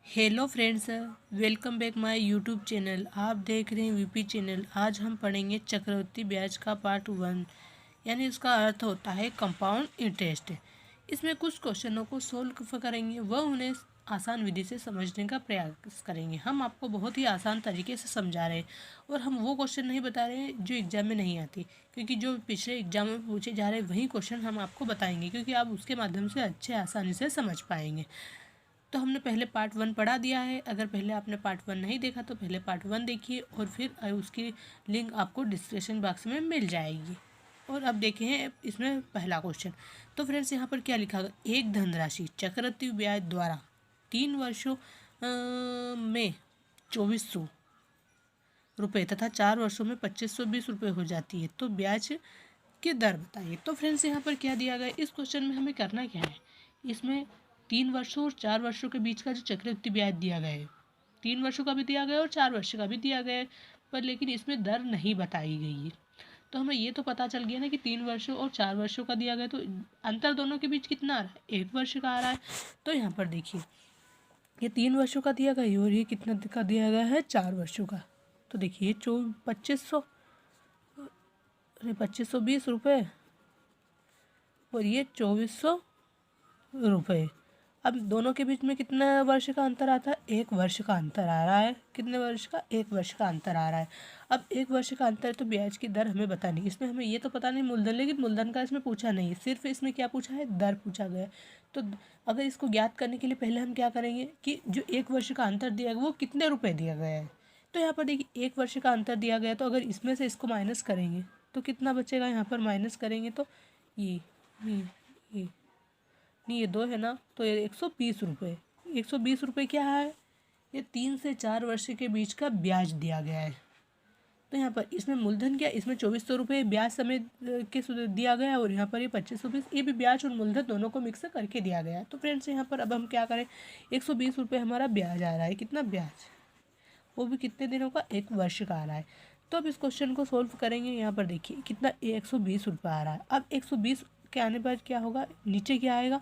Hello friends, welcome back my YouTube channel. आप देख रहे हैं वीपी चैनल। आज हम पढ़ेंगे चक्रवृद्धि ब्याज का पार्ट 1, यानी उसका अर्थ होता है कंपाउंड इंटरेस्ट। इसमें कुछ क्वेश्चनों को सोल्व करेंगे, वह उन्हें आसान विधि से समझने का प्रयास करेंगे। हम आपको बहुत ही आसान तरीके से समझा रहे हैं और हम वो क्वेश्चन नहीं बता रहे हैं जो एग्जाम में नहीं आती, क्योंकि जो पिछले एग्जाम में पूछे जा रहे हैं वही क्वेश्चन हम आपको बताएंगे, क्योंकि आप उसके माध्यम से अच्छे आसानी से समझ पाएंगे। तो हमने पहले पार्ट 1 पढ़ा दिया है। अगर पहले आपने पार्ट 1 नहीं देखा तो पहले पार्ट 1 देखिए और फिर उसकी लिंक आपको डिस्क्रिप्शन बॉक्स में मिल जाएगी। और अब देखें इसमें पहला क्वेश्चन। तो फ्रेंड्स यहाँ पर क्या लिखा गया, एक धनराशि चक्रवृद्धि ब्याज द्वारा 3 वर्षों में 2400 रुपये तथा 4 वर्षों में 2520 रुपये हो जाती है, तो ब्याज की दर बताइए। तो फ्रेंड्स यहाँ पर क्या दिया गया है, इस क्वेश्चन में हमें करना क्या है, इसमें 3 वर्षों और 4 वर्षों के बीच का जो चक्रवृद्धि ब्याज दिया गया है, 3 वर्षों का भी दिया गया है और 4 वर्ष का भी दिया गया है, पर लेकिन इसमें दर नहीं बताई गई है। तो हमें ये तो पता चल गया ना कि 3 वर्षों और 4 वर्षों का दिया गया, तो अंतर दोनों के बीच कितना आ रहा है, 1 वर्ष का आ रहा है। तो यहाँ पर देखिए ये 3 वर्षों का दिया गया है और ये कितना का दिया गया है, 4 वर्षों का। तो देखिए 2520 रुपये और ये 2400 रुपये। अब दोनों के बीच में कितना वर्ष का अंतर आता है, 1 वर्ष का अंतर आ रहा है। कितने वर्ष का, 1 वर्ष का अंतर आ रहा है। अब 1 वर्ष का अंतर है तो ब्याज की दर हमें बतानी। इसमें हमें ये तो पता नहीं मूलधन, लेकिन मूलधन का इसमें पूछा नहीं है, सिर्फ इसमें क्या पूछा है, दर पूछा गया है। तो अगर इसको ज्ञात करने के लिए पहले हम क्या करेंगे कि जो 1 वर्ष का अंतर दिया गया वो कितने रुपये दिया गया है। तो यहाँ पर देखिए 1 वर्ष का अंतर दिया गया, तो अगर इसमें से इसको माइनस करेंगे तो कितना बचेगा, यहाँ पर माइनस करेंगे तो ये ये ये नहीं, ये 2 है ना, तो ये 120 रुपये। 120 रुपये क्या है, ये 3 से 4 वर्ष के बीच का ब्याज दिया गया है। तो यहाँ पर इसमें मूलधन क्या, इसमें 2400 रुपये ब्याज समेत के दिया गया है और यहाँ पर ये 2520, ये भी ब्याज और मूलधन दोनों को मिक्स करके दिया गया है। तो फ्रेंड्स यहाँ पर अब हम क्या करें, 120 रुपये हमारा ब्याज आ रहा है। कितना ब्याज, वो भी कितने दिनों का, 1 वर्ष का आ रहा है। तो अब इस क्वेश्चन को सोल्व करेंगे। यहाँ पर देखिए कितना, 120 रुपये आ रहा है। अब 120 के आने पर क्या होगा, नीचे क्या आएगा,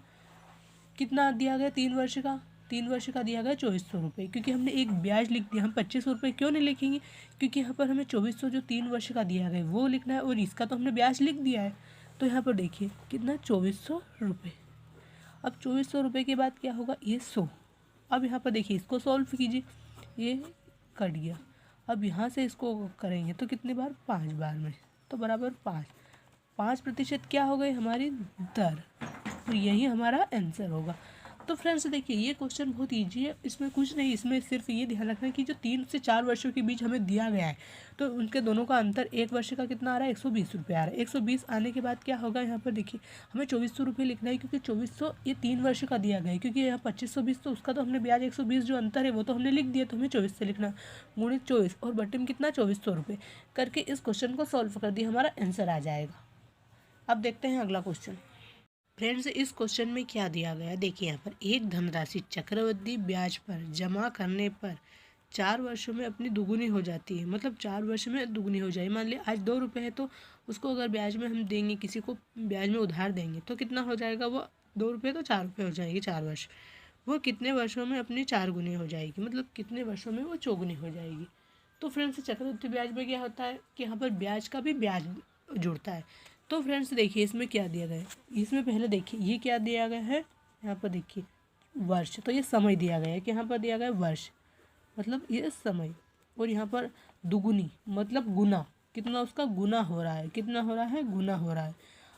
कितना दिया गया, 3 वर्ष का, 3 वर्ष का दिया गया 2400 रुपये, क्योंकि हमने एक ब्याज लिख दिया। हम 2500 रुपये क्यों नहीं लिखेंगे, क्योंकि यहाँ पर हमें 2400 जो 3 वर्ष का दिया गया वो लिखना है और इसका तो हमने ब्याज लिख दिया है। तो यहाँ पर देखिए कितना, 2400 रुपये। अब 2400 रुपये के बाद क्या होगा, ये 100। अब यहाँ पर देखिए इसको सॉल्व कीजिए, ये कट गया। अब यहाँ से इसको करेंगे तो कितने बार, 5 बार में, तो बराबर 5% क्या हो गई हमारी दर। तो यही हमारा आंसर होगा। तो फ्रेंड्स देखिए ये क्वेश्चन बहुत इजी है, इसमें कुछ नहीं, इसमें सिर्फ ये ध्यान रखना है कि जो 3 से 4 वर्षों के बीच हमें दिया गया है, तो उनके दोनों का अंतर 1 वर्ष का कितना आ रहा है, 120 रुपये आ रहा है। 120 आने के बाद क्या होगा, यहाँ पर देखिए हमें 2400 रुपये लिखना है, क्योंकि 2400 ये 3 वर्ष का दिया गया है, क्योंकि यहाँ 2520 तो उसका तो हमने ब्याज 120 जो अंतर है वो तो हमने लिख दिया, तो हमें 24 से लिखना, गुणित 24 और बटे में कितना, 2400 रुपये करके इस क्वेश्चन को सॉल्व कर दिया, हमारा आंसर आ जाएगा। अब देखते हैं अगला क्वेश्चन। फ्रेंड्स इस क्वेश्चन में क्या दिया गया है, देखिए यहाँ पर एक धनराशि चक्रवृद्धि ब्याज पर जमा करने पर 4 वर्षों में अपनी दुगुनी हो जाती है। मतलब 4 वर्ष में दुगुनी हो जाए। मान लिया आज 2 रुपये है, तो उसको अगर ब्याज में हम देंगे, किसी को ब्याज में उधार देंगे, तो कितना हो जाएगा, वो 2 रुपये तो 4 रुपये हो जाएगी, 4 वर्ष। वो कितने वर्षों में अपनी 4 गुनी हो जाएगी, मतलब कितने वर्षों में वो चौगुनी हो जाएगी। तो फ्रेंड्स चक्रवृद्धि ब्याज में क्या होता है कि यहाँ पर ब्याज का भी ब्याज जुड़ता है। तो फ्रेंड्स देखिए इसमें क्या दिया गया है, इसमें पहले देखिए ये क्या दिया गया है, यहाँ पर देखिए वर्ष, तो ये समय दिया गया है कि यहाँ पर दिया गया है वर्ष, मतलब ये समय, और यहाँ पर दुगुनी मतलब गुना, कितना उसका गुना हो रहा है, कितना हो रहा है, गुना हो रहा है।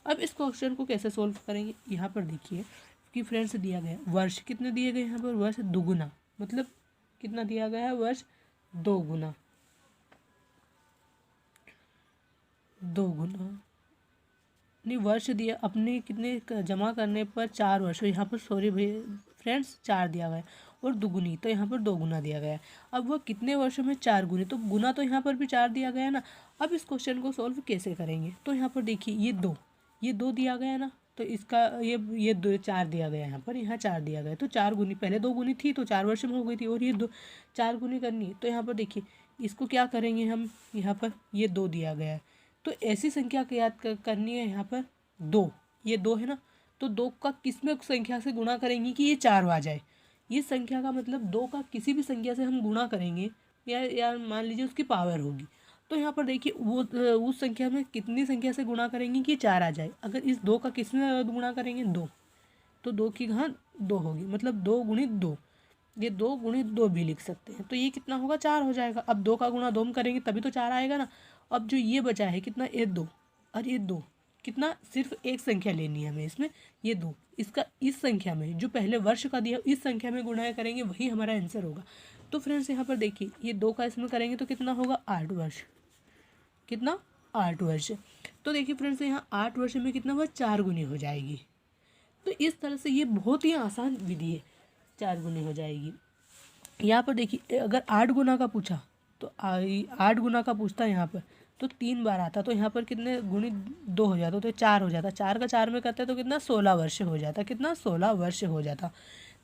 अब इस क्वेश्चन को कैसे सोल्व करेंगे, यहाँ पर देखिए कि फ्रेंड्स दिया गया है वर्ष, कितने दिए गए यहाँ पर, वर्ष दुगुना, मतलब कितना दिया गया है, वर्ष 2 गुना, 2 गुना नहीं, वर्ष दिया अपने कितने जमा करने पर 4 वर्ष, यहाँ पर सॉरी भैया फ्रेंड्स 4 दिया गया है, और दुगुनी तो यहाँ पर 2 गुना दिया गया है। अब वह कितने वर्षों में 4 गुनी, तो गुना तो यहाँ पर भी 4 दिया गया है ना। अब इस क्वेश्चन को सॉल्व कैसे करेंगे, तो यहाँ पर देखिए ये दो दिया गया है ना, तो इसका ये 2 4 दिया गया है, यहाँ पर यहाँ 4 दिया गया है, तो 4 गुनी, पहले 2 गुनी थी तो 4 वर्ष में हो गई थी, और ये 4 गुनी करनी है। तो यहाँ पर देखिए इसको क्या करेंगे हम, यहाँ पर ये 2 दिया गया है, तो ऐसी संख्या को याद करनी है, यहाँ पर 2, ये 2 है ना, तो 2 का किस में संख्या से गुणा करेंगे कि ये 4 आ जाए, ये संख्या का मतलब 2 का किसी भी संख्या से हम गुणा करेंगे या मान लीजिए उसकी पावर होगी, तो यहाँ पर देखिए वो उस संख्या में कितनी संख्या से गुणा करेंगे कि 4 आ जाए। अगर इस 2 का किस में गुणा करेंगे 2, तो 2 की घात 2 होगी, मतलब 2 गुणित 2, ये 2 गुणित 2 भी लिख सकते हैं। तो ये कितना होगा 4 हो जाएगा। अब 2 का गुणा 2 में करेंगे तभी तो 4 आएगा ना। अब जो ये बचा है कितना, ये 2 और ये 2, कितना, सिर्फ एक संख्या लेनी है हमें इसमें, ये 2, इसका इस संख्या में जो पहले वर्ष का दिया इस संख्या में गुणा करेंगे वही हमारा आंसर होगा। तो फ्रेंड्स यहाँ पर देखिए ये 2 का इसमें करेंगे तो कितना होगा 8 वर्ष, कितना 8 वर्ष। तो देखिए फ्रेंड्स यहाँ 8 वर्ष में कितना हुआ 4 गुनी हो जाएगी। तो इस तरह से ये बहुत ही आसान विधि है, 4 गुनी हो जाएगी। यहाँ पर देखिए अगर 8 गुना का पूछा तो 8 गुना का पूछता है यहाँ पर तो 3 बार आता, तो यहाँ पर कितने गुणित 2 हो जाता, तो 4 हो जाता, 4 का 4 में करते हैं तो कितना 16 वर्ष हो जाता, कितना 16 वर्ष हो जाता।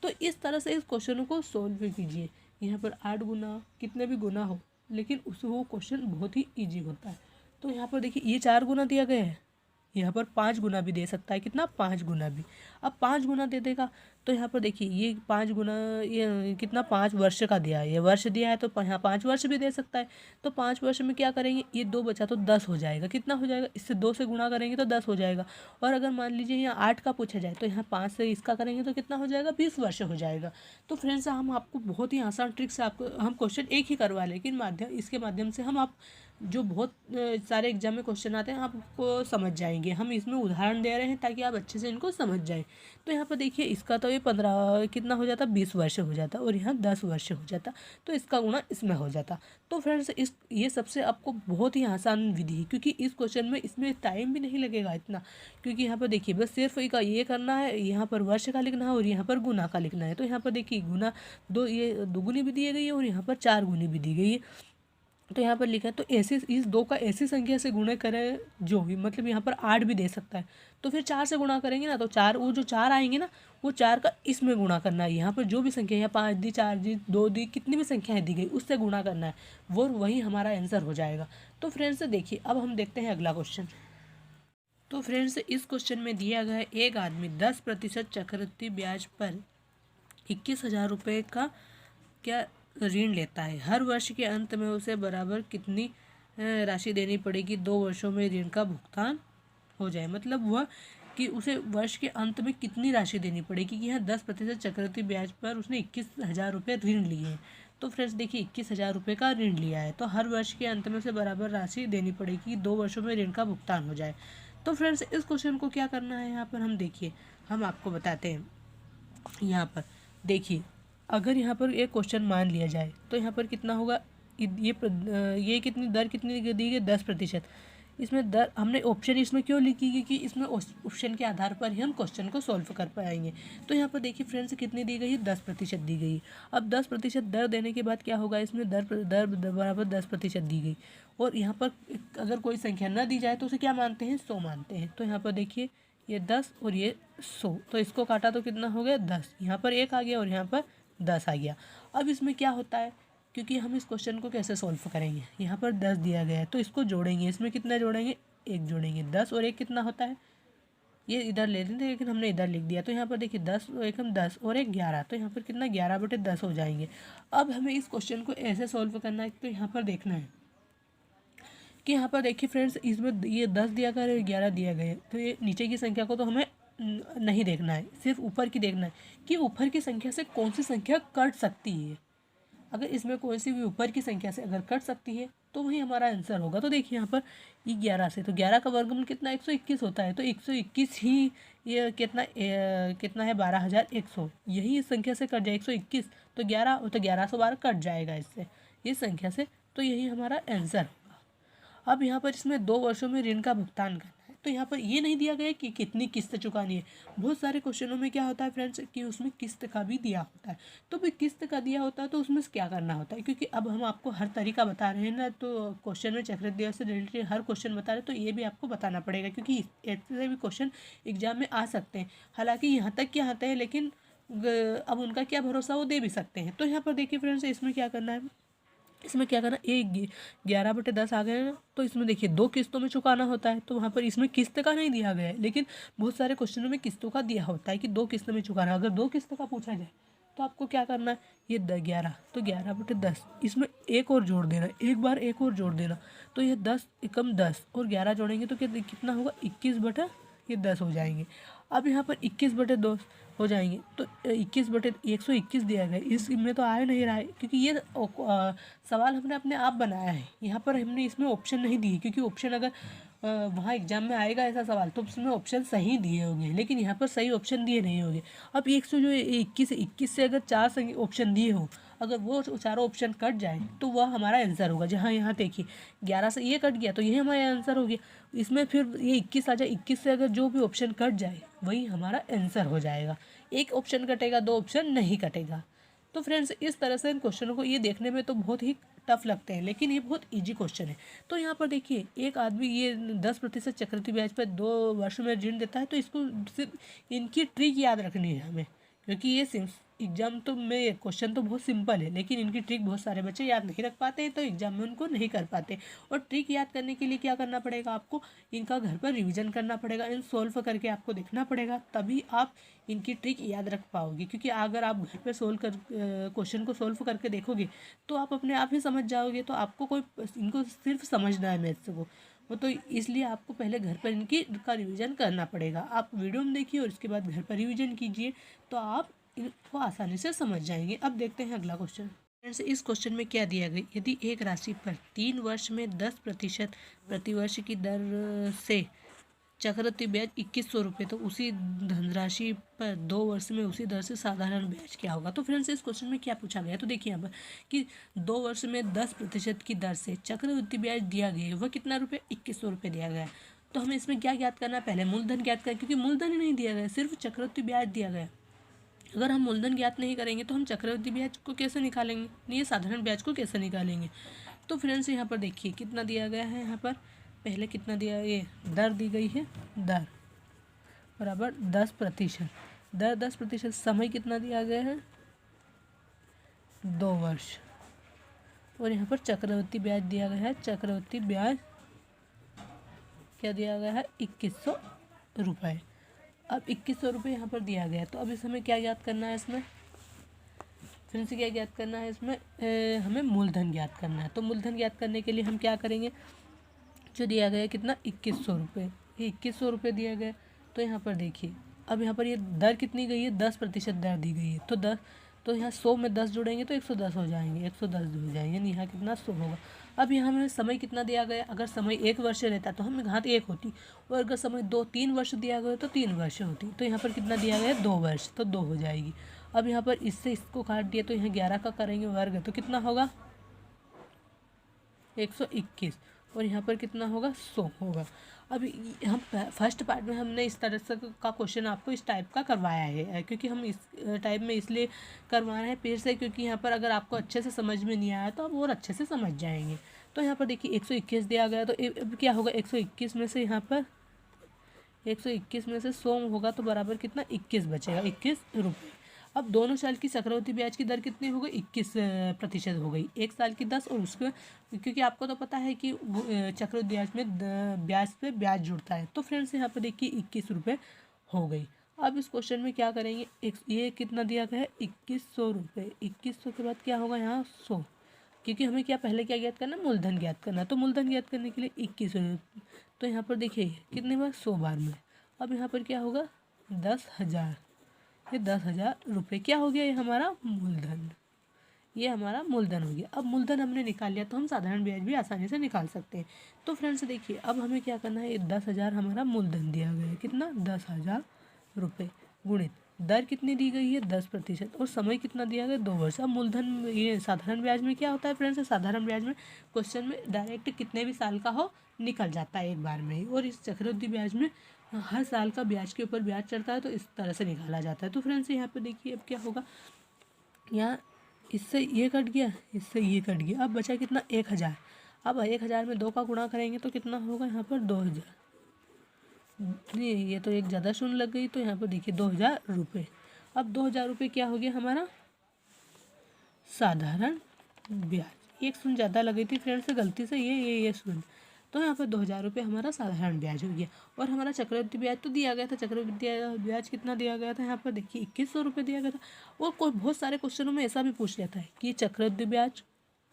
तो इस तरह से इस क्वेश्चन को सोल्व कीजिए। यहाँ पर 8 गुना कितने भी गुना हो लेकिन उस वो क्वेश्चन बहुत ही ईजी होता है। तो यहाँ पर देखिए ये 4 गुना दिया गया है, यहाँ पर 5 गुना भी दे सकता है, कितना 5 गुना भी। अब 5 गुना दे देगा तो यहाँ पर देखिए ये 5 गुना, ये कितना 5 वर्ष का दिया है, ये वर्ष दिया है तो यहाँ 5 वर्ष भी दे सकता है। तो 5 वर्ष में क्या करेंगे, ये 2 बचा तो 10 हो जाएगा, कितना हो जाएगा, इससे 2 से गुणा करेंगे तो 10 हो जाएगा। और अगर मान लीजिए यहाँ 8 का पूछा जाए तो यहाँ 5 से इसका करेंगे तो कितना हो जाएगा 20 वर्ष हो जाएगा। तो फ्रेंड्स हम आपको बहुत ही आसान ट्रिक से आपको हम क्वेश्चन एक ही करवा लेकिन इसके माध्यम से हम आप जो बहुत सारे एग्जाम में क्वेश्चन आते हैं आपको समझ जाएंगे। हम इसमें उदाहरण दे रहे हैं ताकि आप अच्छे से इनको समझ जाएं। तो यहाँ पर देखिए इसका तो ये 15 कितना हो जाता 20 वर्ष हो जाता और यहाँ 10 वर्ष हो जाता, तो इसका गुणा इसमें हो जाता। तो फ्रेंड्स ये सबसे आपको बहुत ही आसान विधि है क्योंकि इस क्वेश्चन में इसमें टाइम भी नहीं लगेगा इतना, क्योंकि यहाँ पर देखिए बस सिर्फ ये करना है, यहाँ पर वर्ष का लिखना है और यहाँ पर गुना का लिखना है। तो यहाँ पर देखिए गुना ये 2 गुनी भी दी गई है और यहाँ पर 4 गुनी भी दी गई है। तो यहाँ पर लिखा है तो ऐसे इस 2 का ऐसी संख्या से गुणा करें जो भी, मतलब यहाँ पर 8 भी दे सकता है तो फिर 4 से गुणा करेंगे ना, तो 4 वो जो 4 आएंगे ना वो 4 का इसमें गुणा करना है। यहाँ पर जो भी संख्या है 5 दी 4 दी 2 दी कितनी भी संख्याएं दी गई उससे गुणा करना है, वो वही हमारा आंसर हो जाएगा। तो फ्रेंड्स देखिए अब हम देखते हैं अगला क्वेश्चन। तो फ्रेंड्स इस क्वेश्चन में दिया गया है एक आदमी 10% चक्रवृद्धि ब्याज पर 21,000 रुपये का क्या ऋण लेता है। हर वर्ष के अंत में उसे बराबर कितनी राशि देनी पड़ेगी 2 वर्षों में ऋण का भुगतान हो जाए। मतलब वह कि उसे वर्ष के अंत में कितनी राशि देनी पड़ेगी कि यहाँ 10% चक्रवृद्धि ब्याज पर उसने 21,000 रुपये ऋण लिए हैं। तो फ्रेंड्स देखिए 21,000 रुपये का ऋण लिया है तो हर वर्ष के अंत में उसे बराबर राशि देनी पड़ेगी 2 वर्षों में ऋण का भुगतान हो जाए। तो फ्रेंड्स इस क्वेश्चन को क्या करना है यहाँ पर हम देखिए हम आपको बताते हैं। यहाँ पर देखिए अगर यहाँ पर एक क्वेश्चन मान लिया जाए तो यहाँ पर कितना होगा, ये कितनी दर कितनी दी गई 10%। इसमें दर हमने ऑप्शन इसमें क्यों लिखी क्योंकि इसमें ऑप्शन के आधार पर ही हम क्वेश्चन को सॉल्व कर पाएंगे। तो यहाँ पर देखिए फ्रेंड्स कितनी दी गई है 10% दी गई है। अब 10% दर देने के बाद क्या होगा, इसमें दर बराबर 10% दी गई और यहाँ पर अगर कोई संख्या न दी जाए तो उसे क्या मानते हैं 100 मानते हैं। तो यहाँ पर देखिए ये 10 और ये 100, तो इसको काटा तो कितना हो गया 10, यहाँ पर 1 आ गया और यहाँ पर 10 आ गया। अब इसमें क्या होता है क्योंकि हम इस क्वेश्चन को कैसे सॉल्व करेंगे, यहाँ पर 10 दिया गया है तो इसको जोड़ेंगे, इसमें कितना जोड़ेंगे 1 जोड़ेंगे, 10 और 1 कितना होता है, ये इधर ले लेते लेकिन हमने इधर लिख दिया। तो यहाँ पर देखिए 10 और 1 हम 10 और 1 11, तो यहाँ पर कितना 11/10 हो जाएंगे। अब हमें इस क्वेश्चन को ऐसे सॉल्व करना है तो यहाँ पर देखना है कि यहाँ पर देखिए फ्रेंड्स इसमें ये 10 दिया गया है 11 दिया गया है, तो ये नीचे की संख्या को तो हमें नहीं देखना है, सिर्फ ऊपर की देखना है कि ऊपर की संख्या से कौन सी संख्या कट सकती है। अगर इसमें कोई सी भी ऊपर की संख्या से अगर कट सकती है तो वही हमारा आंसर होगा। तो देखिए यहाँ पर ये 11 से, तो 11 का वर्गमूल कितना 121 होता है, तो 121 ही ये कितना है 12,100, यही इस संख्या से कट जाए 121 तो 11 तो 1112 कट जाएगा इससे इस संख्या से, तो यही हमारा आंसर होगा। अब यहाँ पर इसमें 2 वर्षों में ऋण का भुगतान करना है, तो यहाँ पर ये नहीं दिया गया कि कितनी किस्त चुकानी है। बहुत सारे क्वेश्चनों में क्या होता है फ्रेंड्स कि उसमें किस्त का भी दिया होता है, तो भी किस्त का दिया होता है तो उसमें क्या करना होता है, क्योंकि अब हम आपको हर तरीका बता रहे हैं ना, तो क्वेश्चन में चक्रवृद्धि ब्याज से रिलेटेड हर क्वेश्चन बता रहे हैं तो ये भी आपको बताना पड़ेगा क्योंकि ऐसे भी क्वेश्चन एग्जाम में आ सकते हैं। हालाँकि यहाँ तक क्या आते हैं लेकिन अब उनका क्या भरोसा वो दे भी सकते हैं। तो यहाँ पर देखिए फ्रेंड्स इसमें क्या करना है, इसमें क्या करना, एक 11/10 आ गए ना, तो इसमें देखिए 2 किस्तों में चुकाना होता है, तो वहाँ पर इसमें किस्त का नहीं दिया गया है लेकिन बहुत सारे क्वेश्चनों में किस्तों का दिया होता है कि 2 किस्तों में चुकाना। अगर 2 किस्तों का पूछा जाए तो आपको क्या करना है, ये 11, तो 11/10, इसमें एक और जोड़ देना, एक बार एक और जोड़ देना, तो ये 10 एकम 10 और 11 जोड़ेंगे तो कितना होगा, 21/10 हो जाएंगे। अब यहाँ पर 21/2 हो जाएंगे, तो 21/121 दिया गया, इसमें तो आ नहीं रहा है क्योंकि ये सवाल हमने अपने आप बनाया है। यहाँ पर हमने इसमें ऑप्शन नहीं दिए, क्योंकि ऑप्शन अगर वहाँ एग्जाम में आएगा ऐसा सवाल तो उसमें ऑप्शन सही दिए होंगे, लेकिन यहाँ पर सही ऑप्शन दिए नहीं होंगे। अब 21 से अगर 4 सही ऑप्शन दिए हो, अगर वो चारों ऑप्शन कट जाए तो वह हमारा आंसर होगा। जहाँ यहाँ देखिए 11 से ये कट गया तो यही हमारा आंसर हो गया। इसमें फिर ये 21 आ जाए, 21 से अगर जो भी ऑप्शन कट जाए वही हमारा आंसर हो जाएगा। एक ऑप्शन कटेगा, 2 ऑप्शन नहीं कटेगा। तो फ्रेंड्स इस तरह से इन क्वेश्चनों को ये देखने में तो बहुत ही टफ लगते हैं, लेकिन ये बहुत इजी क्वेश्चन है। तो यहाँ पर देखिए एक आदमी ये 10% चक्रवृद्धि ब्याज पर 2 वर्ष में ऋण देता है, तो इसको सिर्फ इनकी ट्रिक याद रखनी है हमें, क्योंकि ये एग्जाम तो में क्वेश्चन तो बहुत सिंपल है, लेकिन इनकी ट्रिक बहुत सारे बच्चे याद नहीं रख पाते हैं, तो एग्जाम में उनको नहीं कर पाते। और ट्रिक याद करने के लिए क्या करना पड़ेगा, आपको इनका घर पर रिवीजन करना पड़ेगा, इन सॉल्व करके आपको देखना पड़ेगा, तभी आप इनकी ट्रिक याद रख पाओगे। क्योंकि अगर आप घर पर क्वेश्चन को सॉल्व करके देखोगे तो आप अपने आप ही समझ जाओगे, तो आपको इनको सिर्फ समझना है मैथ्स को, वो तो इसलिए आपको पहले घर पर इनका रिवीजन करना पड़ेगा। आप वीडियो में देखिए और उसके बाद घर पर रिवीजन कीजिए, तो आप इनको आसानी से समझ जाएंगे। अब देखते हैं अगला क्वेश्चन। फ्रेंड्स इस क्वेश्चन में क्या दिया गया, यदि एक राशि पर 3 वर्ष में 10% प्रतिवर्ष की दर से चक्रवृद्धि ब्याज 2100 रुपये, तो उसी धनराशि पर 2 वर्ष में उसी दर से साधारण ब्याज क्या होगा। तो फ्रेंड्स इस क्वेश्चन में क्या पूछा गया, तो देखिए यहाँ पर कि 2 वर्ष में 10% की दर से चक्रवृद्धि ब्याज दिया गया है, वह कितना रुपये, 2100 रुपये दिया गया है। तो हमें इसमें क्या ज्ञात करना है, पहले मूलधन ज्ञात करें, क्योंकि मूलधन ही नहीं दिया गया, सिर्फ चक्रवृद्धि ब्याज दिया गया। अगर हम मूलधन ज्ञात नहीं करेंगे तो हम चक्रवृद्धि ब्याज को कैसे निकालेंगे, नहीं साधारण ब्याज को कैसे निकालेंगे। तो फ्रेंड्स यहाँ पर देखिए कितना दिया गया है, यहाँ पर पहले कितना दिया, ये दर दी गई है, दर बराबर 10%, दर 10%, समय कितना दिया गया है, 2 वर्ष, और यहाँ पर चक्रवृद्धि ब्याज दिया गया है, चक्रवृद्धि ब्याज क्या दिया गया है, 2100 रुपये। अब 2100 रुपये यहाँ पर दिया गया है, तो अब इस हमें क्या ज्ञात करना है, इसमें फिर से क्या ज्ञात करना है, इसमें हमें मूलधन ज्ञात करना है। तो मूलधन ज्ञात करने के लिए हम क्या करेंगे, जो दिया गया है कितना, 2100 रुपये, ये 2100 रुपये दिया गया। तो यहाँ पर देखिए अब यहाँ पर ये दर कितनी गई है, 10% दर दी गई है, तो यहाँ 100 में 10 जोड़ेंगे तो 110 हो जाएंगे, 110 हो जाएंगे, यानी यहाँ कितना 100 होगा। अब यहाँ हमें समय कितना दिया गया, अगर समय 1 वर्ष रहता तो हमें घात 1 होती, और अगर समय 2-3 वर्ष दिया गया तो 3 वर्ष होती। तो यहाँ पर कितना दिया गया है, 2 वर्ष, तो 2 हो जाएगी। अब यहाँ पर इससे इसको काट दिया तो यहाँ 11 का करेंगे वर्ग, तो कितना होगा 121, और यहाँ पर कितना होगा 100 होगा। अब हम फर्स्ट पार्ट में हमने इस तरह से का क्वेश्चन आपको इस टाइप का करवाया है, क्योंकि हम इस टाइप में इसलिए करवा रहे हैं फिर से, क्योंकि यहाँ पर अगर आपको अच्छे से समझ में नहीं आया तो आप और अच्छे से समझ जाएंगे। तो यहाँ पर देखिए 121 दिया गया, तो अब क्या होगा, 121 में से यहाँ पर 121 में से 100 होगा तो बराबर कितना 21 बचेगा, 21 रुपये। अब दोनों साल की चक्रवृद्धि ब्याज की दर कितनी हो गई, 21% हो गई, एक साल की 10 और उसके, क्योंकि आपको तो पता है कि चक्रवृद्धि ब्याज में ब्याज पे ब्याज जुड़ता है। तो फ्रेंड्स यहाँ पे देखिए 21 रुपये हो गई। अब इस क्वेश्चन में क्या करेंगे, ये कितना दिया गया है 2100 रुपये, 2100 के बाद क्या होगा यहाँ 100, क्योंकि हमें क्या पहले क्या ज्ञात करना, मूलधन ज्ञात करना। तो मूलधन ज्ञात करने के लिए 21, तो यहाँ पर देखिए कितने बार 100 बार में। अब यहाँ पर क्या होगा 10,000, ये 10,000 रुपये क्या हो गया, ये हमारा मूलधन, ये हमारा मूलधन हो गया। अब मूलधन हमने निकाल लिया तो हम साधारण ब्याज भी आसानी से निकाल सकते हैं। तो फ्रेंड्स देखिए अब हमें क्या करना है, ये 10,000 हमारा मूलधन दिया गया है, कितना 10,000 रुपये, गुणित दर कितनी दी गई है 10%, और समय कितना दिया गया 2 वर्ष। अब मूलधन ये साधारण ब्याज में क्या होता है फ्रेंड्स, साधारण ब्याज में क्वेश्चन में डायरेक्ट कितने भी साल का हो निकल जाता है एक बार में ही, और इस चक्रवृद्धि ब्याज में हर साल का ब्याज के ऊपर ब्याज चढ़ता है, तो इस तरह से निकाला जाता है। तो फ्रेंड्स यहाँ पे देखिए अब क्या होगा, यहाँ इससे ये कट गया, इससे ये कट गया, अब बचा कितना 1,000। अब 1,000 में 2 का गुणा करेंगे तो कितना होगा यहाँ पर 2,000, नहीं ये तो एक ज़्यादा शून्य लग गई, तो यहाँ पर देखिए 2,000 रुपये। अब 2,000 रुपये क्या हो गया हमारा साधारण ब्याज, एक शून्य ज़्यादा लगी थी फ्रेंड्स से गलती से, ये शून्य, तो यहाँ पर 2000 रुपये हमारा साधारण ब्याज हो गया। और हमारा चक्रवृद्धि ब्याज तो दिया गया था, चक्रवृद्धि ब्याज कितना दिया गया था, यहाँ पर देखिए 2100 रुपये दिया गया था। और कोई बहुत सारे क्वेश्चनों में ऐसा भी पूछ लेता है कि चक्रवृद्धि ब्याज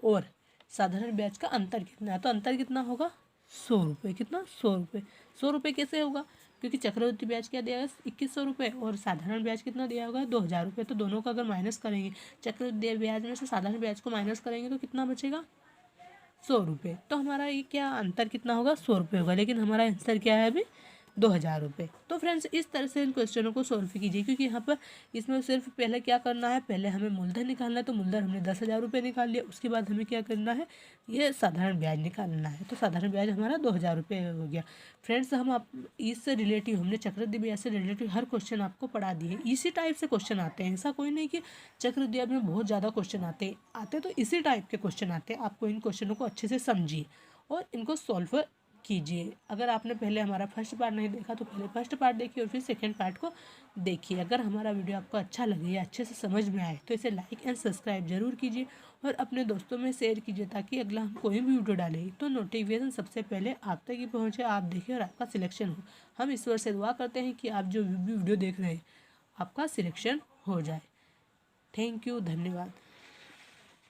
और साधारण ब्याज का अंतर कितना है, तो अंतर कितना होगा 100 रुपये। कितना 100 रुपये। 100 रुपये कैसे होगा, क्योंकि चक्रवृद्धि ब्याज क्या दिया गया 2100 रुपये और साधारण ब्याज कितना दिया होगा 2000 रुपये। तो दोनों का अगर माइनस करेंगे, चक्रवृद्धि ब्याज में से साधारण ब्याज को माइनस करेंगे तो कितना बचेगा 100 रुपये। तो हमारा ये क्या अंतर कितना होगा 100 रुपये होगा, लेकिन हमारा आंसर क्या है अभी 2000 रुपये। तो फ्रेंड्स इस तरह से इन क्वेश्चनों को सॉल्व कीजिए, क्योंकि यहाँ पर इसमें सिर्फ पहले क्या करना है, पहले हमें मूलधन निकालना है। तो मूलधन हमने 10,000 रुपये निकाल लिया। उसके बाद हमें क्या करना है, ये साधारण ब्याज निकालना है। तो साधारण ब्याज हमारा 2000 रुपये हो गया। फ्रेंड्स हम आप इससे रिलेटिव हमने चक्रवृद्धि ब्याज से रिलेटिव हर क्वेश्चन आपको पढ़ा दिए। इसी टाइप से क्वेश्चन आते हैं, ऐसा कोई नहीं कि चक्रवृद्धि ब्याज में बहुत ज़्यादा क्वेश्चन आते तो इसी टाइप के क्वेश्चन आते हैं। आपको इन क्वेश्चनों को अच्छे से समझिए और इनको सॉल्व कीजिए। अगर आपने पहले हमारा फर्स्ट पार्ट नहीं देखा तो पहले फर्स्ट पार्ट देखिए और फिर सेकंड पार्ट को देखिए। अगर हमारा वीडियो आपको अच्छा लगे या अच्छे से समझ में आए तो इसे लाइक एंड सब्सक्राइब जरूर कीजिए और अपने दोस्तों में शेयर कीजिए, ताकि अगला हम कोई भी वीडियो डालें तो नोटिफिकेशन सबसे पहले आप तक ही पहुँचे, आप देखिए और आपका सिलेक्शन हो। हम ईश्वर से दुआ करते हैं कि आप जो भी वीडियो देख रहे हैं आपका सिलेक्शन हो जाए। थैंक यू, धन्यवाद।